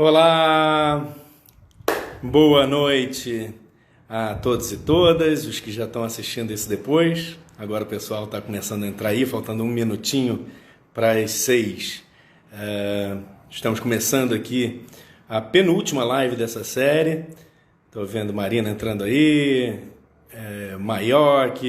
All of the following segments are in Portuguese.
Olá, boa noite a todos e todas, os que já estão assistindo isso depois. Agora o pessoal está começando a entrar aí, faltando um minutinho para as 6. Estamos começando aqui a penúltima live dessa série. Estou vendo Marina entrando aí, Maioc,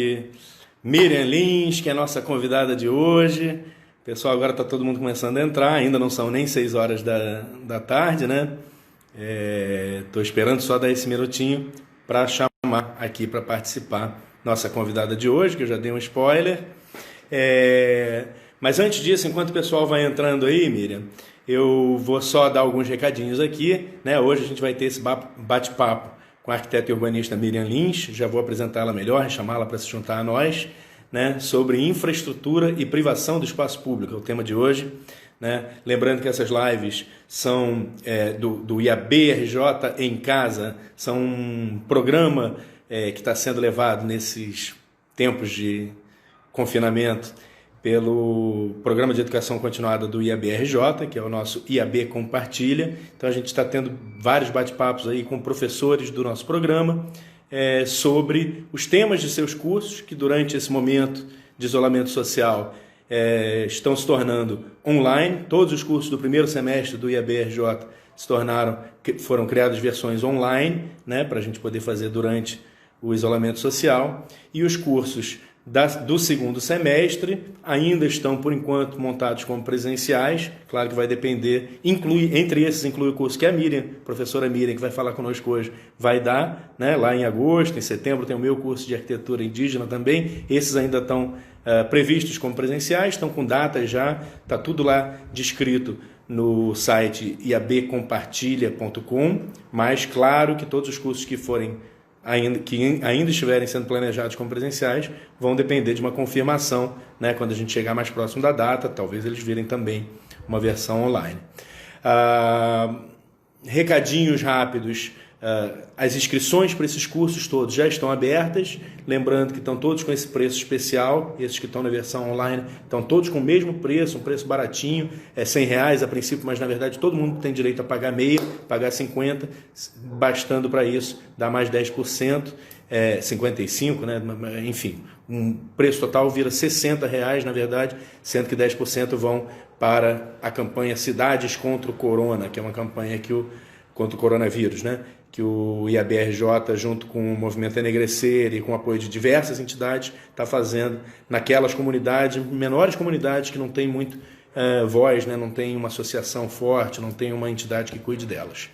Miriam Lins, que é a nossa convidada de hoje. Pessoal, agora está todo mundo começando a entrar, ainda não são nem 6 horas da tarde, né? Estou esperando só dar esse minutinho para chamar aqui para participar nossa convidada de hoje, que eu já dei um spoiler. Mas antes disso, enquanto o pessoal vai entrando aí, Miriam, eu vou só dar alguns recadinhos aqui, né? Hoje a gente vai ter esse bate-papo com a arquiteta e urbanista Miriam Lins, já vou apresentá-la melhor, chamá-la para se juntar a nós, né, sobre infraestrutura e privação do espaço público, é o tema de hoje. Né? Lembrando que essas lives são do IAB-RJ em Casa, são um programa que está sendo levado nesses tempos de confinamento pelo Programa de Educação Continuada do IAB-RJ, que é o nosso IAB Compartilha. Então a gente está tendo vários bate-papos aí com professores do nosso programa, sobre os temas de seus cursos, que durante esse momento de isolamento social estão se tornando online. Todos os cursos do primeiro semestre do IAB-RJ foram criadas versões online, né, para a gente poder fazer durante o isolamento social. E os cursos do segundo semestre ainda estão, por enquanto, montados como presenciais. Claro que vai depender, entre esses inclui o curso que a Miriam, professora Miriam, que vai falar conosco hoje, vai dar, né, lá em agosto. Em setembro tem o meu curso de arquitetura indígena também. Esses ainda estão previstos como presenciais, estão com datas já, está tudo lá descrito no site iabcompartilha.com, mas claro que todos os cursos que ainda estiverem sendo planejados como presenciais vão depender de uma confirmação, né, quando a gente chegar mais próximo da data, talvez eles virem também uma versão online. Recadinhos rápidos. As inscrições para esses cursos todos já estão abertas, lembrando que estão todos com esse preço especial. Esses que estão na versão online estão todos com o mesmo preço, um preço baratinho, R$100 a princípio, mas na verdade todo mundo tem direito a pagar meia, pagar 50, bastando para isso dá mais 10%, 55, né? Enfim, um preço total vira R$60, na verdade, sendo que 10% vão para a campanha Cidades contra o Corona, que é uma campanha contra o coronavírus, né? Que o IAB-RJ, junto com o Movimento Enegrecer e com o apoio de diversas entidades, está fazendo naquelas comunidades, menores comunidades que não tem muito voz, né? Não tem uma associação forte, não tem uma entidade que cuide delas.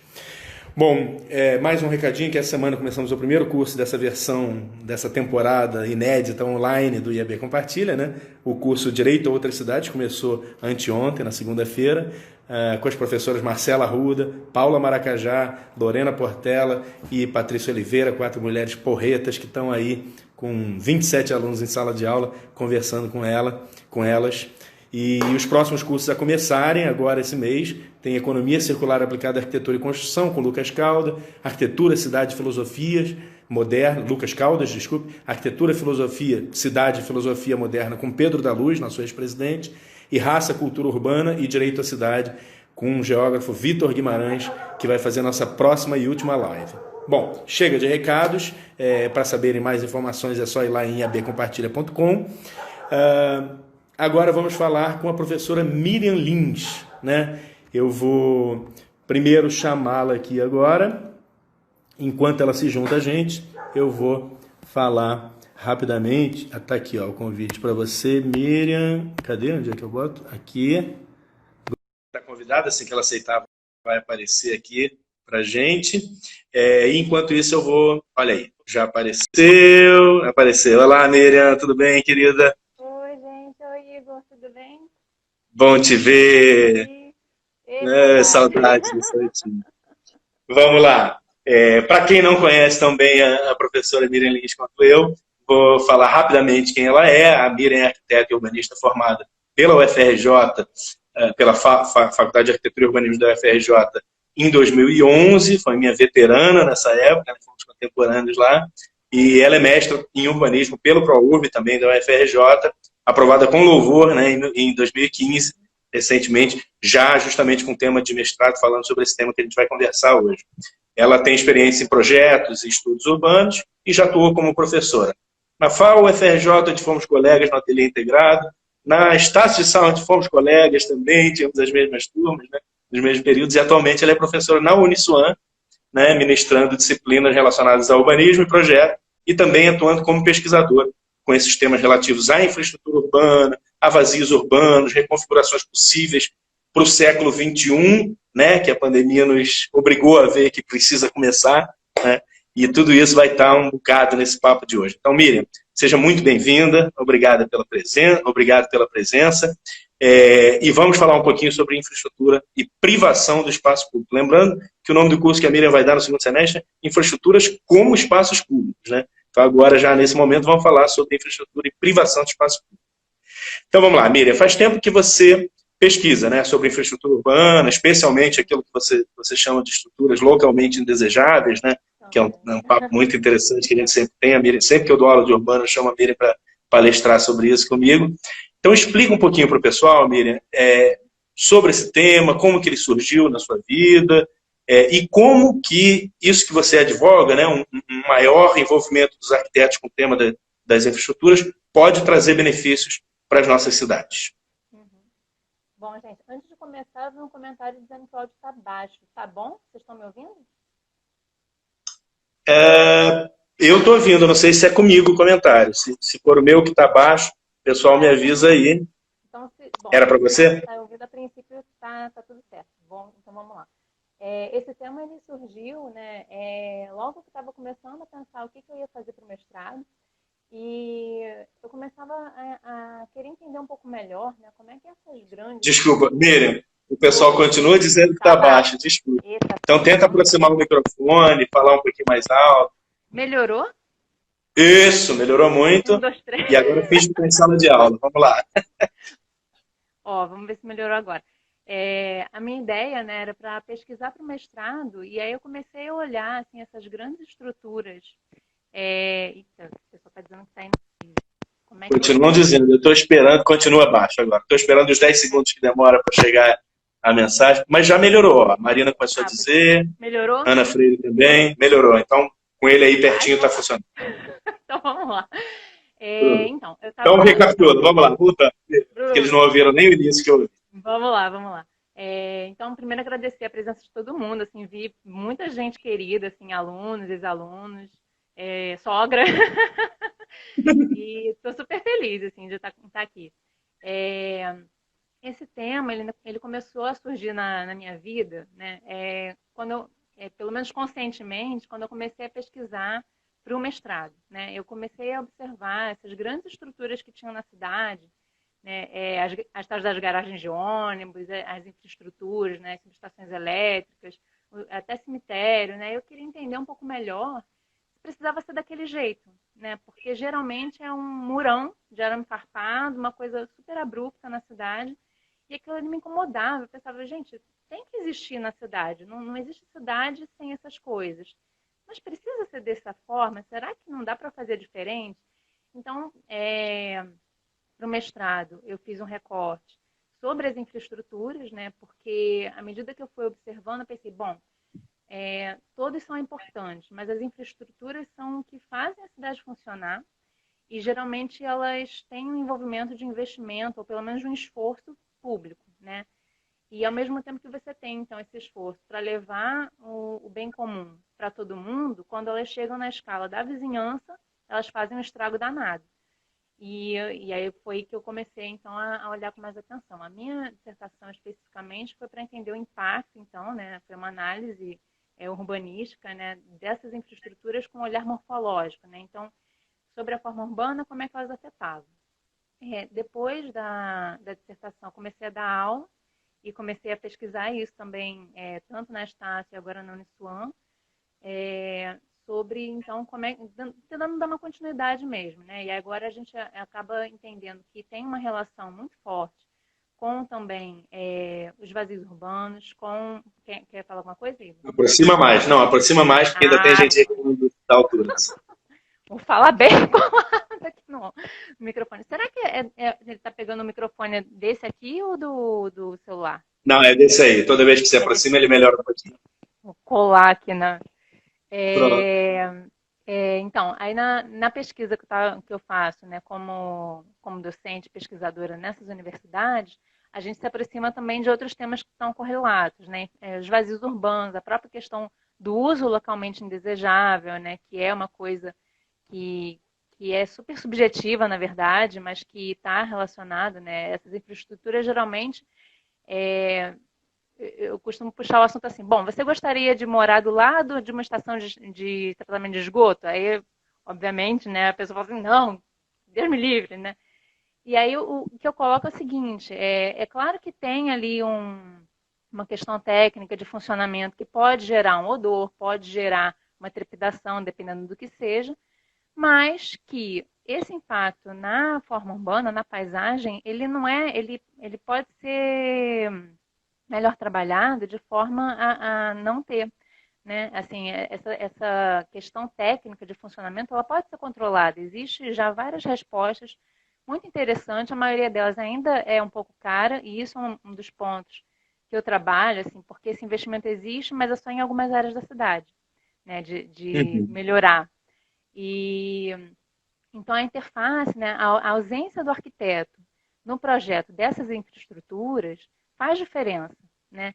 Bom, mais um recadinho, que essa semana começamos o primeiro curso dessa versão, dessa temporada inédita online do IAB Compartilha, né? O curso Direito a Outras Cidades começou anteontem, na segunda-feira, com as professoras Marcela Arruda, Paula Maracajá, Lorena Portela e Patrícia Oliveira, 4 mulheres porretas que estão aí com 27 alunos em sala de aula, conversando com elas. E os próximos cursos a começarem agora esse mês, tem Economia Circular Aplicada à Arquitetura e Construção, com Lucas Caldas, Arquitetura, Cidade e Filosofias Moderna, Lucas Caldas, desculpe, Arquitetura, Filosofia, Cidade e Filosofia Moderna, com Pedro da Luz, nosso ex-presidente, e Raça, Cultura Urbana e Direito à Cidade, com o geógrafo Vitor Guimarães, que vai fazer a nossa próxima e última live. Bom, chega de recados. Para saberem mais informações é só ir lá em iabcompartilha.com. Agora vamos falar com a professora Miriam Lins, né? Eu vou primeiro chamá-la aqui agora. Enquanto ela se junta a gente, eu vou falar rapidamente. Está aqui, ó, o convite para você, Miriam. Cadê? Onde é que eu boto? Aqui. Está convidada, assim que ela aceitar, vai aparecer aqui para a gente. E enquanto isso eu vou... Olha aí, já apareceu. Olá, Miriam, tudo bem, querida? Oi, gente. Oi, Igor, tudo bem? Bom te ver. Saudade. Vamos lá. Para quem não conhece também a professora Miriam Lins quanto eu, vou falar rapidamente quem ela é. A Miriam é arquiteta e urbanista formada pela UFRJ, pela Faculdade de Arquitetura e Urbanismo da UFRJ, em 2011. Foi minha veterana nessa época, né? Fomos contemporâneos lá. E ela é mestra em urbanismo pelo ProUrb, também da UFRJ, aprovada com louvor, né, em 2015 recentemente, já justamente com o tema de mestrado, falando sobre esse tema que a gente vai conversar hoje. Ela tem experiência em projetos e estudos urbanos e já atuou como professora. Na FAO, FRJ, onde fomos colegas no ateliê integrado. Na Estácio de Sá, onde fomos colegas também, tínhamos as mesmas turmas, né, nos mesmos períodos. E atualmente ela é professora na Uniswan, né, ministrando disciplinas relacionadas ao urbanismo e projeto, e também atuando como pesquisadora com esses temas relativos à infraestrutura urbana, a vazios urbanos, reconfigurações possíveis para o século XXI, né, que a pandemia nos obrigou a ver que precisa começar, né, e tudo isso vai estar um bocado nesse papo de hoje. Então, Miriam, seja muito bem-vinda, obrigado pela presença, e vamos falar um pouquinho sobre infraestrutura e privação do espaço público. Lembrando que o nome do curso que a Miriam vai dar no segundo semestre é Infraestruturas como Espaços Públicos, né? Então, agora, já nesse momento, vamos falar sobre infraestrutura e privação de espaço público. Então, vamos lá, Miriam, faz tempo que você pesquisa, né, sobre infraestrutura urbana, especialmente aquilo que você chama de estruturas localmente indesejáveis, né, que é um papo muito interessante que a gente sempre tem. A Miriam, sempre que eu dou aula de urbano, eu chamo a Miriam para palestrar sobre isso comigo. Então, explica um pouquinho para o pessoal, Miriam, sobre esse tema, como que ele surgiu na sua vida, e como que isso que você advoga, né, um maior envolvimento dos arquitetos com o tema das infraestruturas, pode trazer benefícios para as nossas cidades. Bom, gente, antes de começar, eu vi um comentário dizendo que o áudio está baixo. Tá bom? Vocês estão me ouvindo? Eu estou ouvindo, não sei se é comigo o comentário. Se for o meu que está baixo, o pessoal me avisa aí. Então, era para você? Está ouvindo a princípio, tá tudo certo. Bom, então vamos lá. Esse tema ele surgiu, né, logo que eu estava começando a pensar o que eu ia fazer para o mestrado. E eu começava a querer entender um pouco melhor, né, como é que essas grandes... Desculpa, Miriam, o pessoal continua dizendo que está baixo, desculpa. Então tenta aproximar o microfone, falar um pouquinho mais alto. Melhorou? Isso, melhorou muito. 1, 2, 3. E agora fiz que tem sala de aula, vamos lá. Vamos ver se melhorou agora. A minha ideia, né, era para pesquisar para o mestrado, e aí eu comecei a olhar assim, essas grandes estruturas. Eita, o pessoal está dizendo que está indo. Continuam dizendo, eu estou esperando, continua baixo agora. Estou esperando os 10 segundos que demora para chegar a mensagem, mas já melhorou. A Marina começou a dizer. Melhorou? Ana Freire também, melhorou. Então, com ele aí pertinho está funcionando. Então, vamos lá. Então, recapitula, vamos lá, voltando. Porque eles não ouviram nem o início que eu ouvi. Vamos lá. Então, primeiro agradecer a presença de todo mundo, assim, vi muita gente querida, assim, alunos, ex-alunos, sogra, e estou super feliz, assim, de estar aqui. Esse tema, ele começou a surgir na minha vida, né, quando pelo menos conscientemente, quando eu comecei a pesquisar para o mestrado, né, eu comecei a observar essas grandes estruturas que tinham na cidade, né, as tais das garagens de ônibus, as infraestruturas, né, as subestações elétricas, até cemitério, né, eu queria entender um pouco melhor se precisava ser daquele jeito, né, porque geralmente é um murão de arame farpado, uma coisa super abrupta na cidade, e aquilo ali me incomodava. Eu pensava, gente, tem que existir na cidade, não existe cidade sem essas coisas, mas precisa ser dessa forma? Será que não dá para fazer diferente? Então, para o mestrado, eu fiz um recorte sobre as infraestruturas, né? Porque à medida que eu fui observando, eu pensei, bom, todos são importantes, mas as infraestruturas são o que fazem a cidade funcionar e geralmente elas têm um envolvimento de investimento, ou pelo menos um esforço público, né? E ao mesmo tempo que você tem, então, esse esforço para levar o bem comum para todo mundo, quando elas chegam na escala da vizinhança, elas fazem um estrago danado. E aí foi que eu comecei, então, a olhar com mais atenção. A minha dissertação, especificamente, foi para entender o impacto, então, né, foi uma análise urbanística, né, dessas infraestruturas com um olhar morfológico, né? Então, sobre a forma urbana, como é que elas afetavam. Depois da dissertação, comecei a dar aula e comecei a pesquisar isso também, tanto na Estácio e agora na Uniswan, sobre, então, tentando dar uma continuidade mesmo, né? E agora a gente acaba entendendo que tem uma relação muito forte com também os vazios urbanos, com... Quer falar alguma coisa, Igor? Aproxima mais, porque ainda tem gente reclamando da altura. Vou falar bem colado aqui no microfone. Será que ele está pegando o microfone desse aqui ou do celular? Não, é desse aí. Toda vez que se É desse. aproxima, ele melhora um pouquinho. Vou colar aqui na. Pronto. É, então, aí na pesquisa que eu faço, né, como docente, pesquisadora nessas universidades, a gente se aproxima também de outros temas que estão correlatos, né, os vazios urbanos, a própria questão do uso localmente indesejável, né, que é uma coisa que, que é super subjetiva, na verdade, mas que está relacionada, né, essas infraestruturas geralmente eu costumo puxar o assunto assim, bom, você gostaria de morar do lado de uma estação de tratamento de esgoto? Aí, obviamente, né, a pessoa fala assim, não, Deus me livre, né? E aí o que eu coloco é o seguinte, é claro que tem ali uma questão técnica de funcionamento que pode gerar um odor, pode gerar uma trepidação, dependendo do que seja, mas que esse impacto na forma urbana, na paisagem, ele não é, ele pode ser melhor trabalhado de forma a não ter, né? Assim, essa questão técnica de funcionamento, ela pode ser controlada. Existe já várias respostas muito interessantes, a maioria delas ainda é um pouco cara, e isso é um dos pontos que eu trabalho, assim, porque esse investimento existe, mas é só em algumas áreas da cidade, né? De Uhum. melhorar. E então a interface, né, a ausência do arquiteto no projeto dessas infraestruturas faz diferença, né?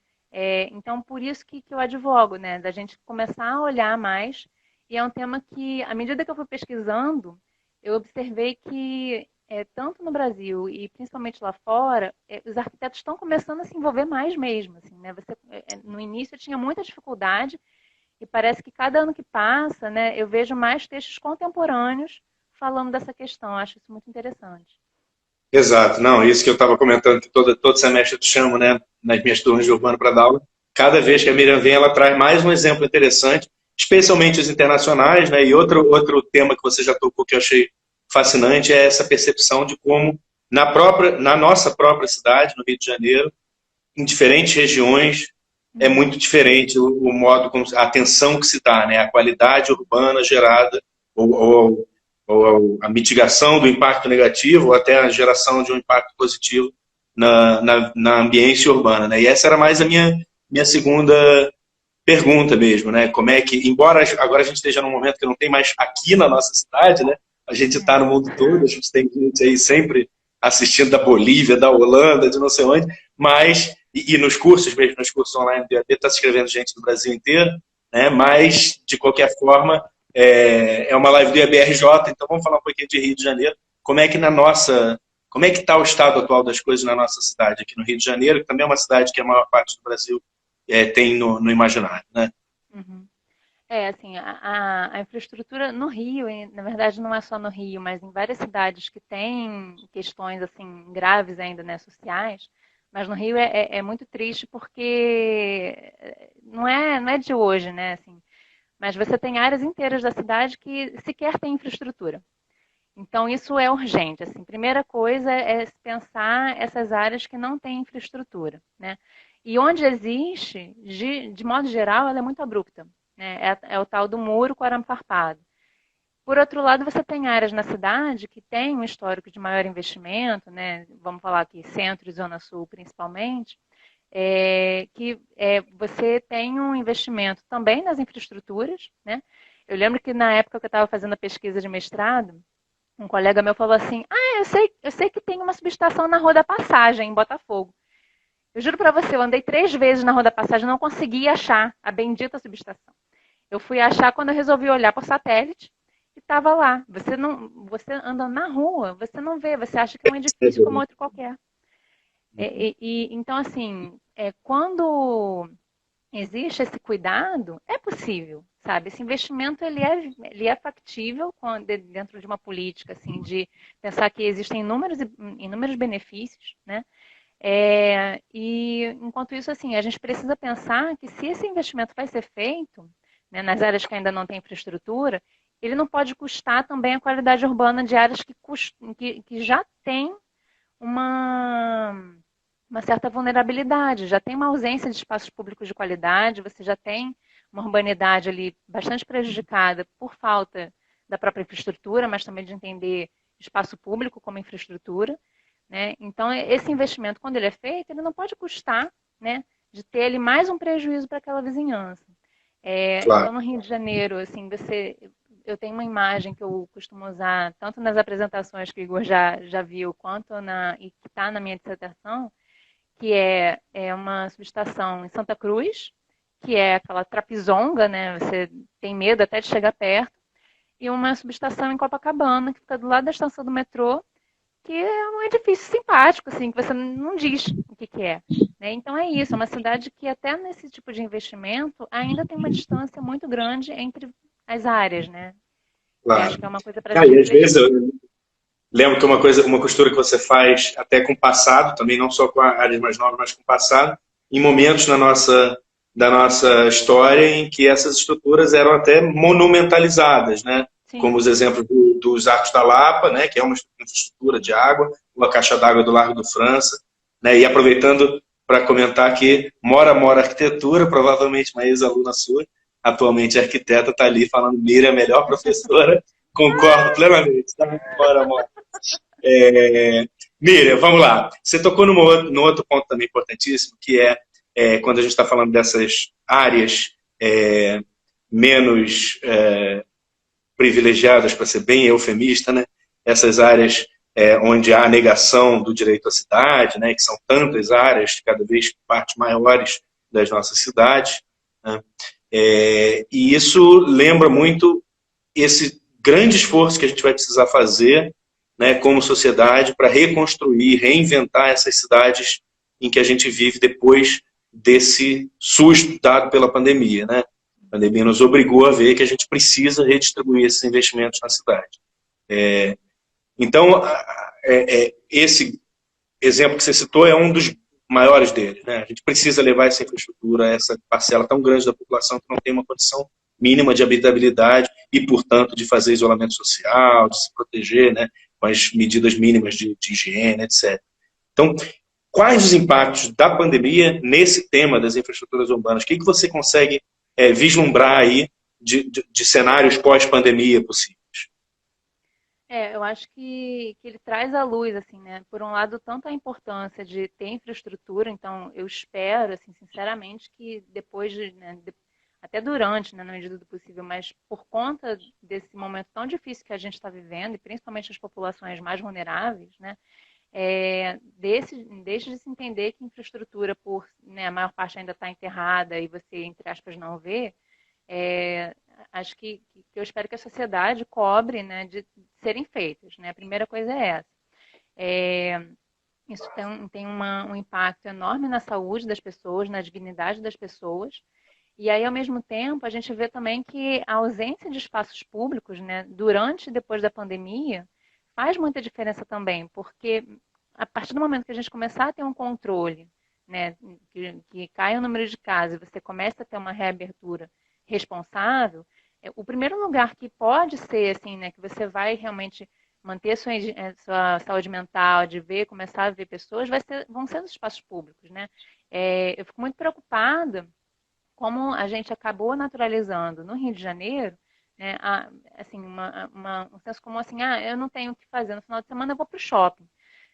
Então por isso que eu advogo, né, da gente começar a olhar mais. E é um tema que, à medida que eu fui pesquisando, eu observei que tanto no Brasil e principalmente lá fora, os arquitetos estão começando a se envolver mais mesmo, assim, né? No início eu tinha muita dificuldade e parece que cada ano que passa, né, eu vejo mais textos contemporâneos falando dessa questão. Eu acho isso muito interessante. Exato. Não, isso que eu estava comentando, que todo semestre eu te chamo, né, nas minhas turmas de urbano para dar aula. Cada vez que a Miriam vem, ela traz mais um exemplo interessante, especialmente os internacionais, né? E outro tema que você já tocou que eu achei fascinante é essa percepção de como na nossa própria cidade, no Rio de Janeiro, em diferentes regiões, é Uhum. muito diferente o modo como a atenção que se dá, né? A qualidade urbana gerada ou a mitigação do impacto negativo ou até a geração de um impacto positivo na ambiência urbana, né? E essa era mais a minha segunda pergunta mesmo, né? Como é que, embora agora a gente esteja num momento que não tem mais aqui na nossa cidade, né? A gente está no mundo todo, a gente tem gente aí sempre assistindo da Bolívia, da Holanda, de não sei onde, mas, e nos cursos mesmo, nos cursos online do IAD, está se inscrevendo gente do Brasil inteiro, né? Mas, de qualquer forma, é uma live do IABRJ, então vamos falar um pouquinho de Rio de Janeiro. Como é que está o estado atual das coisas na nossa cidade, aqui no Rio de Janeiro, que também é uma cidade que a maior parte do Brasil tem no imaginário, né? Uhum. Assim, a infraestrutura no Rio, e, na verdade não é só no Rio, mas em várias cidades que têm questões assim graves ainda, né, sociais, mas no Rio é muito triste porque não é de hoje, né, assim, mas você tem áreas inteiras da cidade que sequer têm infraestrutura. Então, isso é urgente. Assim, primeira coisa é pensar essas áreas que não têm infraestrutura, né? E onde existe, de modo geral, ela é muito abrupta, né? É o tal do muro com arame farpado. Por outro lado, você tem áreas na cidade que têm um histórico de maior investimento, né? Vamos falar aqui, centro e zona sul principalmente, você tem um investimento também nas infraestruturas, né? Eu lembro que na época que eu estava fazendo a pesquisa de mestrado, um colega meu falou assim: Ah, eu sei que tem uma subestação na Rua da Passagem, em Botafogo. Eu juro para você, eu andei 3 vezes na Rua da Passagem e não consegui achar a bendita subestação. Eu fui achar quando eu resolvi olhar por satélite e estava lá. Você anda na rua, você não vê, você acha que é um edifício como outro qualquer. Então, assim, quando existe esse cuidado, é possível, sabe? Esse investimento ele é factível dentro de uma política assim de pensar que existem inúmeros benefícios, né? E enquanto isso, assim, a gente precisa pensar que se esse investimento vai ser feito, né, nas áreas que ainda não tem infraestrutura, ele não pode custar também a qualidade urbana de áreas que já têm uma uma certa vulnerabilidade, já tem uma ausência de espaços públicos de qualidade, você já tem uma urbanidade ali bastante prejudicada por falta da própria infraestrutura, mas também de entender espaço público como infraestrutura, né? Então, esse investimento, quando ele é feito, ele não pode custar, né, de ter ali mais um prejuízo para aquela vizinhança. Então, Claro. no Rio de Janeiro, assim, eu tenho uma imagem que eu costumo usar tanto nas apresentações que o Igor já viu, quanto e que está na minha dissertação, que é uma subestação em Santa Cruz, que é aquela trapizonga, né? Você tem medo até de chegar perto, e uma subestação em Copacabana, que fica do lado da estação do metrô, que é um edifício simpático, assim, que você não diz o que é. Né? Então é isso, é uma cidade que até nesse tipo de investimento ainda tem uma distância muito grande entre as áreas, né? E acho Claro. que é uma coisa para a gente E às vezes refletir. eu lembro que uma costura que você faz até com o passado, também não só com áreas mais novas, mas com o passado, em momentos da nossa história em que essas estruturas eram até monumentalizadas, né? Como Sim, os exemplos dos Arcos da Lapa, né? Que é uma infraestrutura de água, uma caixa d'água do Largo do França, né? E aproveitando para comentar que Mora Arquitetura, provavelmente uma ex-aluna sua, atualmente arquiteta, está ali falando, Mira, a melhor professora, concordo plenamente, tá? Mora. Miriam, vamos lá. Você tocou no outro ponto também importantíssimo, que quando a gente está falando dessas áreas menos privilegiadas, para ser bem eufemista, né? Essas áreas onde há a negação do direito à cidade, né? Que são tantas áreas, cada vez partes maiores das nossas cidades. Né? E isso lembra muito esse grande esforço que a gente vai precisar fazer, né, como sociedade, para reconstruir, reinventar essas cidades em que a gente vive depois desse susto dado pela pandemia. Né? A pandemia nos obrigou a ver que a gente precisa redistribuir esses investimentos na cidade. Então, esse exemplo que você citou é um dos maiores deles. Né? A gente precisa levar essa infraestrutura a essa parcela tão grande da população que não tem uma condição mínima de habitabilidade e, portanto, de fazer isolamento social, de se proteger, né, com as medidas mínimas de higiene, etc. Então, quais os impactos da pandemia nesse tema das infraestruturas urbanas? O que você consegue vislumbrar aí de cenários pós-pandemia possíveis? eu acho que ele traz à luz, assim, né? Por um lado, tanto a importância de ter infraestrutura, então eu espero, assim, sinceramente, que depois né, até durante, né, na medida do possível, mas por conta desse momento tão difícil que a gente está vivendo, e principalmente as populações mais vulneráveis, né? Deixe de se entender que infraestrutura, por né, a maior parte ainda está enterrada e você, entre aspas, não vê, acho que eu espero que a sociedade cobre né, de serem feitas. Né? A primeira coisa é essa. Isso tem um impacto enorme na saúde das pessoas, na dignidade das pessoas. E aí, ao mesmo tempo, a gente vê também que a ausência de espaços públicos, né, durante e depois da pandemia, faz muita diferença também, porque a partir do momento que a gente começar a ter um controle, né, que cai o número de casos e você começa a ter uma reabertura responsável, o primeiro lugar que pode ser, assim, né, que você vai realmente manter sua saúde mental, de começar a ver pessoas, vão ser os espaços públicos, né? Eu fico muito preocupada como a gente acabou naturalizando no Rio de Janeiro, né, assim, um senso comum assim, eu não tenho o que fazer, no final de semana eu vou para o shopping.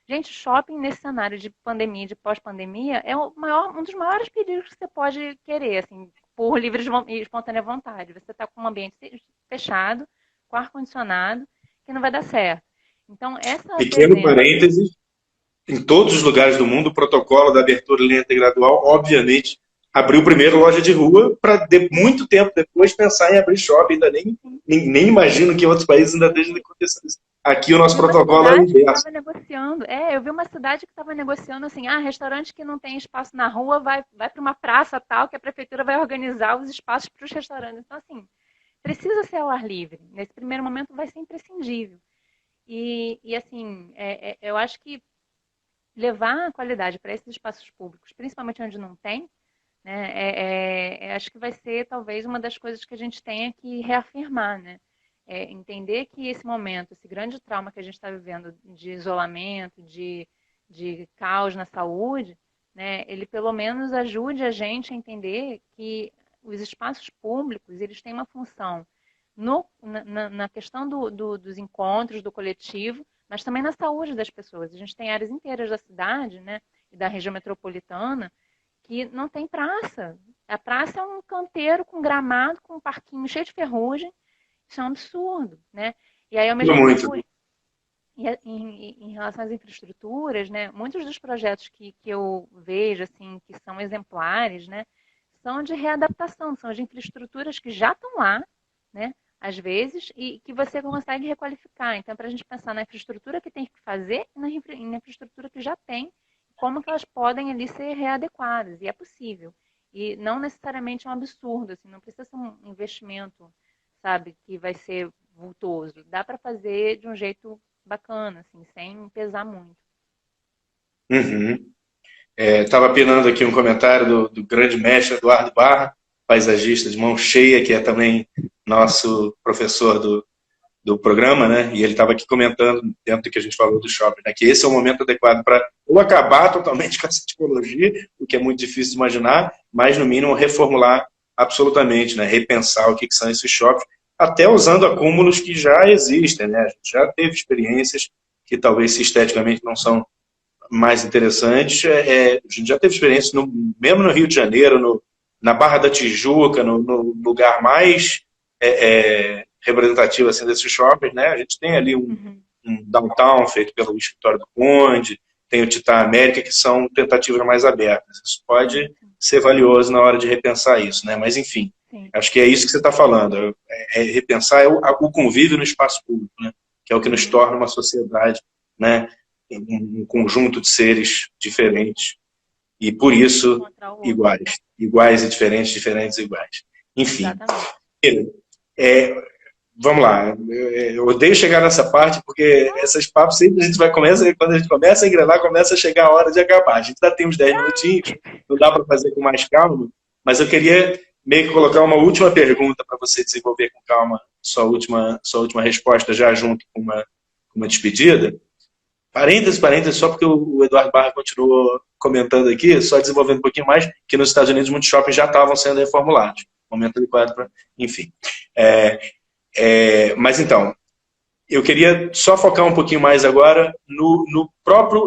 Gente, shopping nesse cenário de pandemia, de pós-pandemia, é um dos maiores perigos que você pode querer, assim, por livre e espontânea vontade. Você está com um ambiente fechado, com ar-condicionado, que não vai dar certo. Então, essa Pequeno presença... parênteses, em todos os lugares do mundo, o protocolo da abertura lenta e gradual, obviamente, abriu primeiro loja de rua para muito tempo depois pensar em abrir shopping. Ainda nem imagino que em outros países ainda esteja acontecendo isso. Aqui o Eu nosso vi uma protocolo é o cidade que inverso. estava negociando. Eu vi uma cidade que estava negociando assim, restaurante que não tem espaço na rua vai para uma praça tal que a prefeitura vai organizar os espaços para os restaurantes. Então, assim, precisa ser ao ar livre. Nesse primeiro momento vai ser imprescindível. E assim, eu acho que levar a qualidade para esses espaços públicos, principalmente onde não tem, né, acho que vai ser talvez uma das coisas que a gente tenha que reafirmar, né? Entender que esse momento, esse grande trauma que a gente está vivendo de isolamento, de caos na saúde, né, ele pelo menos ajude a gente a entender que os espaços públicos eles têm uma função na questão dos encontros, do coletivo, mas também na saúde das pessoas. A gente tem áreas inteiras da cidade, né, e da região metropolitana que não tem praça. A praça é um canteiro com gramado, com um parquinho cheio de ferrugem. Isso é um absurdo, né? E aí, ao mesmo Muito. tempo, em relação às infraestruturas, né, muitos dos projetos que eu vejo, assim, que são exemplares, né, são de readaptação, são de infraestruturas que já estão lá, né, às vezes, e que você consegue requalificar. Então, para a gente pensar na infraestrutura que tem que fazer e na infraestrutura que já tem, como que elas podem ali ser readequadas, e é possível. E não necessariamente é um absurdo, assim, não precisa ser um investimento, sabe, que vai ser vultoso. Dá para fazer de um jeito bacana, assim, sem pesar muito. Uhum. Estava penando aqui um comentário do grande mestre Eduardo Barra, paisagista de mão cheia, que é também nosso professor do programa, né? E ele estava aqui comentando, dentro do que a gente falou do shopping, né? Que esse é o momento adequado para ou acabar totalmente com essa tipologia, o que é muito difícil de imaginar, mas no mínimo reformular absolutamente, né? Repensar o que são esses shoppings, até usando acúmulos que já existem, né? A gente já teve experiências que talvez esteticamente não são mais interessantes. A gente já teve experiência, mesmo no Rio de Janeiro, na Barra da Tijuca, no lugar mais representativo assim, desses shoppings, né? A gente tem ali um downtown feito pelo escritório do Conde, tem o Titã América, que são tentativas mais abertas. Isso pode ser valioso na hora de repensar isso, né? Mas, enfim, Sim. acho que é isso que você está falando. Repensar o convívio no espaço público, né? Que é o que nos torna uma sociedade, né? Um conjunto de seres diferentes e, por isso, iguais. Iguais e diferentes, diferentes e iguais. Enfim. Exatamente. Vamos lá. Eu odeio chegar nessa parte, porque esses papos sempre a gente vai começar, quando a gente começa a engrenar, começa a chegar a hora de acabar. A gente ainda tem uns 10 minutinhos, não dá para fazer com mais calma, mas eu queria meio que colocar uma última pergunta para você desenvolver com calma sua última resposta, já junto com uma despedida. Parênteses, só porque o Eduardo Barra continuou comentando aqui, só desenvolvendo um pouquinho mais, que nos Estados Unidos muitos shoppings já estavam sendo reformulados. Momento adequado para. Enfim. Mas então, eu queria só focar um pouquinho mais agora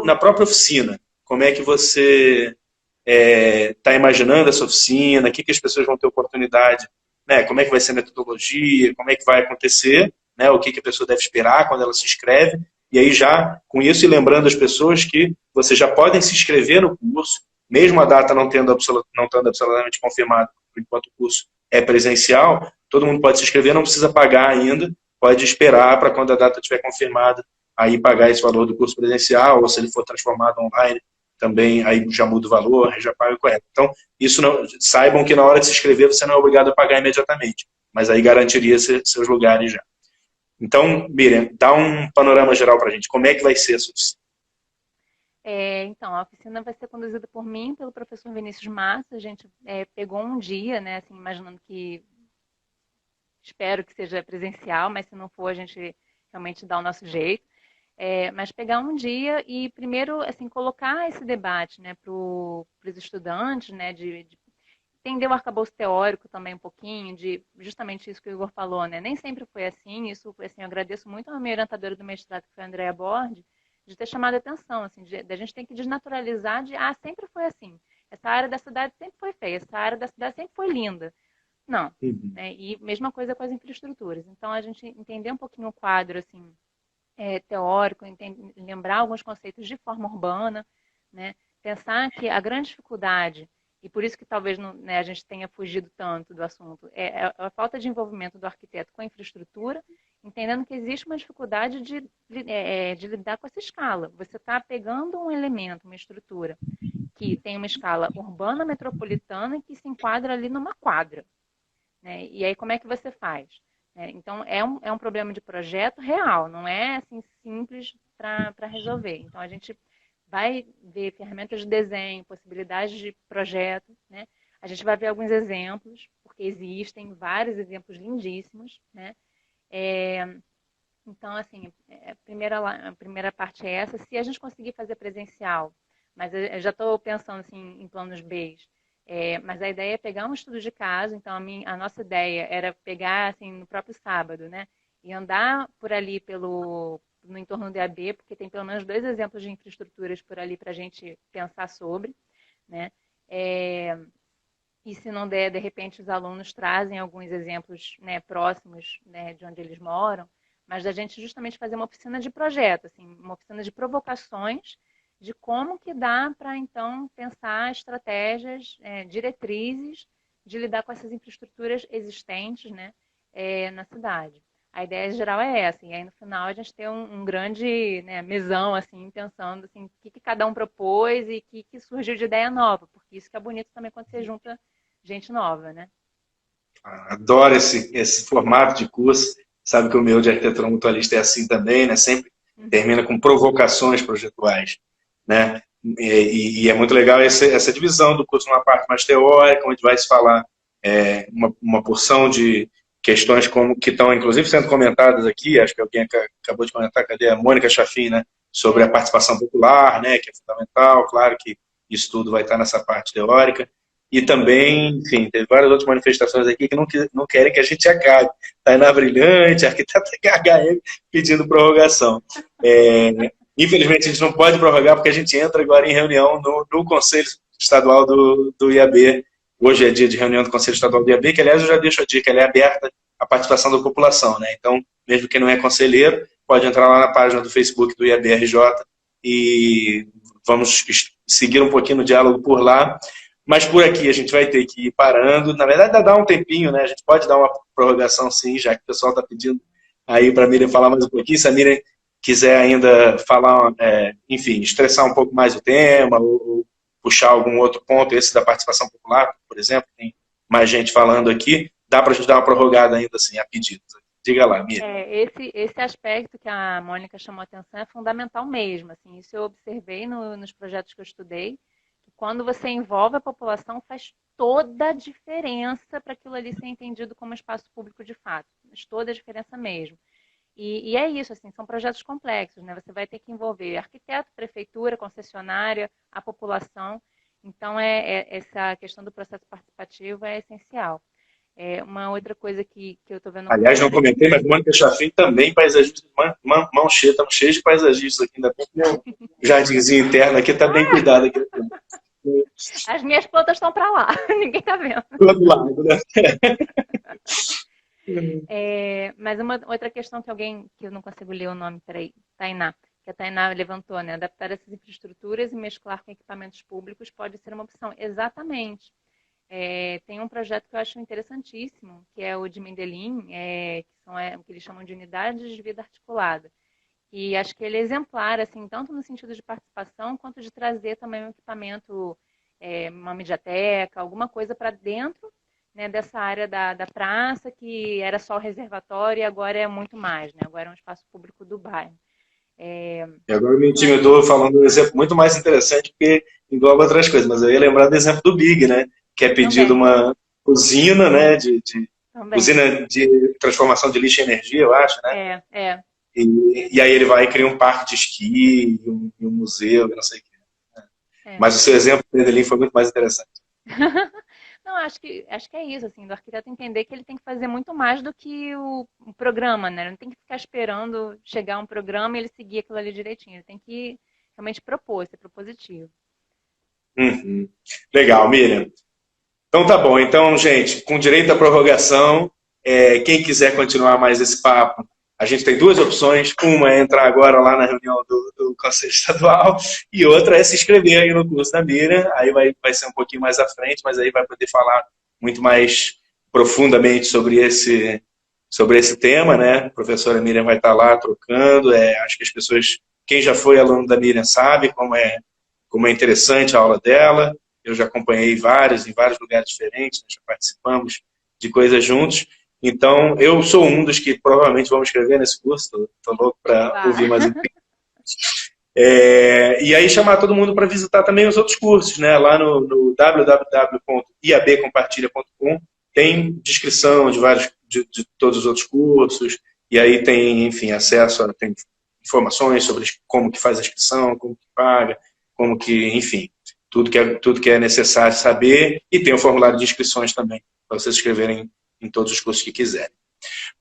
na própria oficina. Como é que você está imaginando essa oficina? O que as pessoas vão ter oportunidade? Né? Como é que vai ser a metodologia? Como é que vai acontecer? Né? O que a pessoa deve esperar quando ela se inscreve? E aí já, com isso, e lembrando as pessoas que vocês já podem se inscrever no curso, mesmo a data não estando absolutamente confirmada, enquanto o curso é presencial, todo mundo pode se inscrever, não precisa pagar ainda, pode esperar para quando a data estiver confirmada, aí pagar esse valor do curso presencial, ou se ele for transformado online, também aí já muda o valor, já paga o correto. Então, isso não, saibam que na hora de se inscrever você não é obrigado a pagar imediatamente, mas aí garantiria seus lugares já. Então, Miriam, dá um panorama geral para a gente. Como é que vai ser essa oficina? Então, a oficina vai ser conduzida por mim, pelo professor Vinícius Massa. A gente pegou um dia, né, assim, imaginando que espero que seja presencial, mas se não for, a gente realmente dá o nosso jeito. Mas pegar um dia e primeiro, assim, colocar esse debate, né, para os estudantes, né, de entender o arcabouço teórico também um pouquinho, de justamente isso que o Igor falou, né? Nem sempre foi assim, isso, assim, eu agradeço muito a minha orientadora do mestrado, que foi a Andrea Bordi, de ter chamado a atenção, assim, da gente tem que desnaturalizar sempre foi assim. Essa área da cidade sempre foi feia, essa área da cidade sempre foi linda. Não, né? E mesma coisa com as infraestruturas. Então, a gente entender um pouquinho o quadro, assim, teórico, lembrar alguns conceitos de forma urbana, né? Pensar que a grande dificuldade, e por isso que talvez né, a gente tenha fugido tanto do assunto, é a falta de envolvimento do arquiteto com a infraestrutura, entendendo que existe uma dificuldade de lidar com essa escala. Você está pegando um elemento, uma estrutura, que tem uma escala urbana, metropolitana, e que se enquadra ali numa quadra. Né? E aí, como é que você faz? Então, é um problema de projeto real, não é assim simples para resolver. Então, a gente vai ver ferramentas de desenho, possibilidades de projeto, né? A gente vai ver alguns exemplos, porque existem vários exemplos lindíssimos, né? Então, assim, a primeira parte é essa. Se a gente conseguir fazer presencial, mas eu já estou pensando assim, em planos B, Mas a ideia é pegar um estudo de caso, então a nossa ideia era pegar, assim, no próprio sábado, né? E andar por ali no entorno do IAB, porque tem pelo menos 2 exemplos de infraestruturas por ali para a gente pensar sobre, né? E se não der, de repente, os alunos trazem alguns exemplos, né, próximos, né, de onde eles moram, mas da gente justamente fazer uma oficina de projeto, assim, uma oficina de provocações de como que dá para, então, pensar estratégias, diretrizes de lidar com essas infraestruturas existentes, né, na cidade. A ideia geral é essa, e aí no final a gente tem um grande, né, mesão, assim, pensando assim, o que cada um propôs e o que surgiu de ideia nova, porque isso que é bonito também quando você junta gente nova, né? Adoro esse formato de curso. Sabe que o meu de arquitetura mutualista é assim também, né? Sempre termina com provocações projetuais, né? E é muito legal essa divisão do curso numa parte mais teórica, onde vai se falar uma porção de questões como que estão, inclusive, sendo comentadas aqui. Acho que alguém acabou de comentar, cadê a Mônica Chafin, né? Sobre a participação popular, né? Que é fundamental. Claro que isso tudo vai estar nessa parte teórica. E também, enfim, teve várias outras manifestações aqui que não querem que a gente acabe. Tainá Brilhante, arquiteta HM, pedindo prorrogação. Infelizmente, a gente não pode prorrogar porque a gente entra agora em reunião no Conselho Estadual do IAB. Hoje é dia de reunião do Conselho Estadual do IAB, que, aliás, eu já deixo a dica, ela é aberta à participação da população, né? Então, mesmo quem não é conselheiro, pode entrar lá na página do Facebook do IAB-RJ e vamos seguir um pouquinho no diálogo por lá. Mas por aqui a gente vai ter que ir parando. Na verdade, dá um tempinho, né? A gente pode dar uma prorrogação, sim, já que o pessoal está pedindo aí para a Miriam falar mais um pouquinho. Se a Miriam quiser ainda falar, enfim, estressar um pouco mais o tema, ou puxar algum outro ponto, esse da participação popular, por exemplo, tem mais gente falando aqui, dá para a gente dar uma prorrogada ainda, assim, a pedido. Diga lá, Miriam. Esse aspecto que a Mônica chamou a atenção é fundamental mesmo. Assim, isso eu observei nos projetos que eu estudei. Quando você envolve a população, faz toda a diferença para aquilo ali ser entendido como espaço público de fato. Faz toda a diferença mesmo. E é isso, assim, são projetos complexos, né? Você vai ter que envolver arquiteto, prefeitura, concessionária, a população. Então, essa questão do processo participativo é essencial. Uma outra coisa que eu estou vendo... Aliás, não comentei, mas Mônica Chafin também, paisagista, mão cheia, estamos cheios de paisagistas aqui, ainda tem um jardinzinho interno aqui, está bem cuidado aqui. As minhas plantas estão para lá, ninguém está vendo. Do outro lado, né? Mas uma outra questão que eu não consigo ler o nome, peraí, Tainá, que a Tainá levantou, né? Adaptar essas infraestruturas e mesclar com equipamentos públicos pode ser uma opção. Exatamente. Tem um projeto que eu acho interessantíssimo, que é o de Mendelin, que eles chamam de unidades de vida articulada. E acho que ele é exemplar, assim, tanto no sentido de participação, quanto de trazer também um equipamento, uma mediateca, alguma coisa para dentro, né, dessa área da praça, que era só o reservatório e agora é muito mais, né? Agora é um espaço público do bairro. E agora me intimidou falando um exemplo muito mais interessante, porque engloba outras coisas, mas eu ia lembrar do exemplo do Big, né? Que é pedido uma usina, né? Usina de transformação de lixo em energia, eu acho, né? E aí ele vai e cria um parque de esqui, um museu, não sei o quê. Mas o seu exemplo dele foi muito mais interessante. Não, acho que é isso, assim, do arquiteto entender que ele tem que fazer muito mais do que o programa, né? Ele não tem que ficar esperando chegar um programa e ele seguir aquilo ali direitinho. Ele tem que realmente propor, ser propositivo. Legal, Miriam. Então tá bom. Então, gente, com direito à prorrogação, quem quiser continuar mais esse papo, a gente tem 2 opções. Uma é entrar agora lá na reunião do Conselho Estadual e outra é se inscrever aí no curso da Miriam. Aí vai ser um pouquinho mais à frente, mas aí vai poder falar muito mais profundamente sobre esse tema, né? A professora Miriam vai estar lá trocando. Acho que as pessoas, quem já foi aluno da Miriam sabe como é interessante a aula dela. Eu já acompanhei em vários lugares diferentes, já participamos de coisas juntos. Então, eu sou um dos que provavelmente vão escrever nesse curso, estou louco para ouvir mais um pouco. E aí chamar todo mundo para visitar também os outros cursos, né? Lá no www.iabcompartilha.com tem descrição de todos os outros cursos, e aí tem, enfim, tem informações sobre como que faz a inscrição, como que paga, como que, enfim. tudo que é necessário saber, e tem o formulário de inscrições também, para vocês escreverem em todos os cursos que quiserem.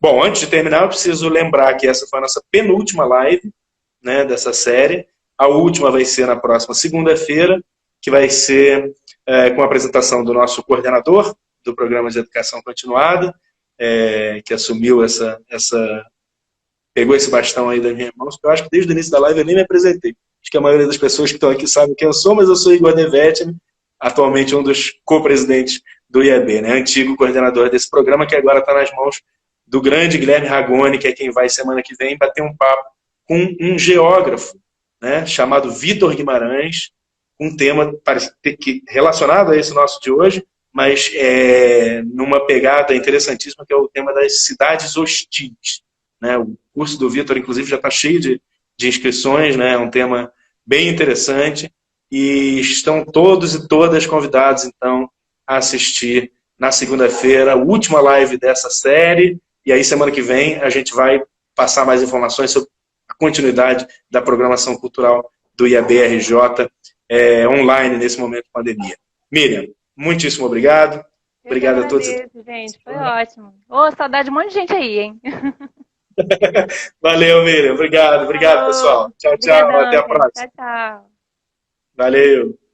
Bom, antes de terminar, eu preciso lembrar que essa foi a nossa penúltima live, né, dessa série. A última vai ser na próxima segunda-feira, que vai ser com a apresentação do nosso coordenador do Programa de Educação Continuada, que assumiu pegou esse bastão aí das minhas mãos, que eu acho que desde o início da live eu nem me apresentei. Acho que a maioria das pessoas que estão aqui sabem quem eu sou, mas eu sou Igor Devetti, atualmente um dos co-presidentes do IAB, né? Antigo coordenador desse programa, que agora está nas mãos do grande Guilherme Ragone, que é quem vai semana que vem bater um papo com um geógrafo, né, chamado Vitor Guimarães, um tema relacionado a esse nosso de hoje, mas numa pegada interessantíssima, que é o tema das cidades hostis. Né? O curso do Vitor, inclusive, já está cheio de inscrições, né? É um tema bem interessante, e estão todos e todas convidados, então, a assistir na segunda-feira, a última live dessa série, e aí semana que vem a gente vai passar mais informações sobre a continuidade da programação cultural do IAB-RJ online nesse momento de pandemia. Miriam, muitíssimo obrigado. Obrigado a todos. Gente, foi ótimo. Saudade de um monte de gente aí, hein? Valeu, Miriam. Obrigado, pessoal. Tchau, tchau. Até a próxima. Tchau, tchau. Valeu.